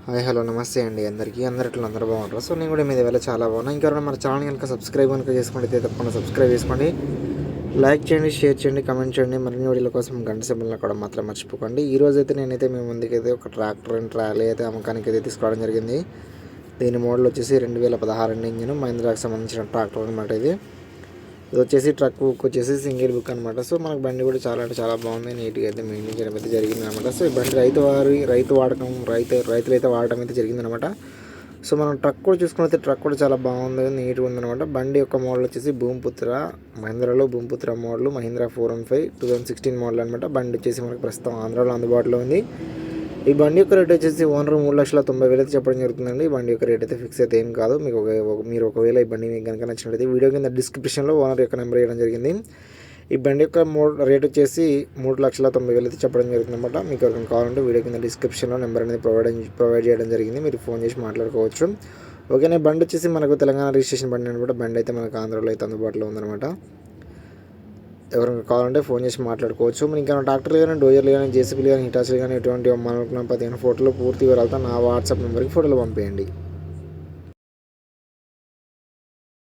Hi hello నమస్తే అండి అందరికీ అందరూ బాగుంటారు. సో నేను కూడా మీద వేళ చాలా బాగున్నా. ఇంకెవరైనా మన ఛానల్ కనుక సబ్స్క్రైబ్ కనుక చేసుకుంటే తప్పకుండా సబ్స్క్రైబ్ చేసుకోండి, లైక్ చేయండి, షేర్ చేయండి, కామెంట్ చేయండి. మరిన్ని వీడియోల కోసం గంట సింబల్ని కూడా మాత్రం మర్చిపోకండి. ఈ రోజు అయితే నేనైతే మీ ముందుకైతే ఒక ట్రాక్టర్ అండ్ ట్రాలీ అయితే అమ్మకానికి అయితే తీసుకోవడం జరిగింది. దీని మోడల్ వచ్చేసి 2016 ఇంజిన్ మహీంద్రాకి సంబంధించిన ట్రాక్టర్ అనమాట. ఇది వచ్చేసి ట్రక్ బుక్ వచ్చేసి సింగిల్ బుక్ అనమాట. సో మనకు బండి కూడా చాలా అంటే చాలా బాగుంది, నీట్గా అయితే మెయింటైన్ చేయడం అయితే జరిగింది అనమాట. సో ఈ బండి రైతులైతే వాడటం అయితే జరిగిందనమాట. సో మనం ట్రక్ కూడా చూసుకున్నైతే ట్రక్ కూడా చాలా బాగుంది, నీట్గా ఉందన్నమాట. బండి యొక్క మోడల్ వచ్చేసి భూమిపుత్ర, మహీంద్రాలో భూమిపుత్ర మోడల్, మహీంద్రా 415 2016 మోడల్ అనమాట. బండి వచ్చేసి మనకు ప్రస్తుతం ఆంధ్రాలో అందుబాటులో ఉంది. ఈ బండి యొక్క రేట్ వచ్చేసి ఓనర్ 3,90,000 అయితే చెప్పడం జరుగుతుందండి. ఈ బండి యొక్క రేట్ అయితే ఫిక్స్ అయితే ఏం కాదు. మీరు ఒకవేళ ఈ బండి మీకు కనుక నచ్చినట్లయితే వీడియో కింద డిస్క్రిప్షన్లో ఓనర్ యొక్క నెంబర్ ఇవ్వడం జరిగింది. ఈ బండి యొక్క రేట్ వచ్చేసి 3,90,000 అయితే చెప్పడం జరుగుతుంది అనమాట. మీకు ఎవరికైనా కావాలంటే వీడియో కింద డిస్క్రిప్షన్లో నెంబర్ అనేది ప్రొవైడ్ చేయడం జరిగింది. మీరు ఫోన్ చేసి మాట్లాడుకోవచ్చు. ఓకేనా. బండి వచ్చేసి మనకు తెలంగాణ రిజిస్ట్రేషన్ బండి అనమాట. బండి అయితే మనకు ఆంధ్రాలో అయితే అందుబాటులో ఉందన్నమాట. ఎవరైనా కావాలంటే ఫోన్ చేసి మాట్లాడుకోవచ్చు. మీరు ఇంకా ట్రాక్టర్లు కానీ, డోజర్లు కానీ, జేసీబీలు కానీ, హిటాచీలు కానీ ఎటువంటి మనకు 15 ఫోటోలు పూర్తి వివరాలతో నా వాట్సాప్ నెంబర్కి ఫోటోలు పంపేయండి.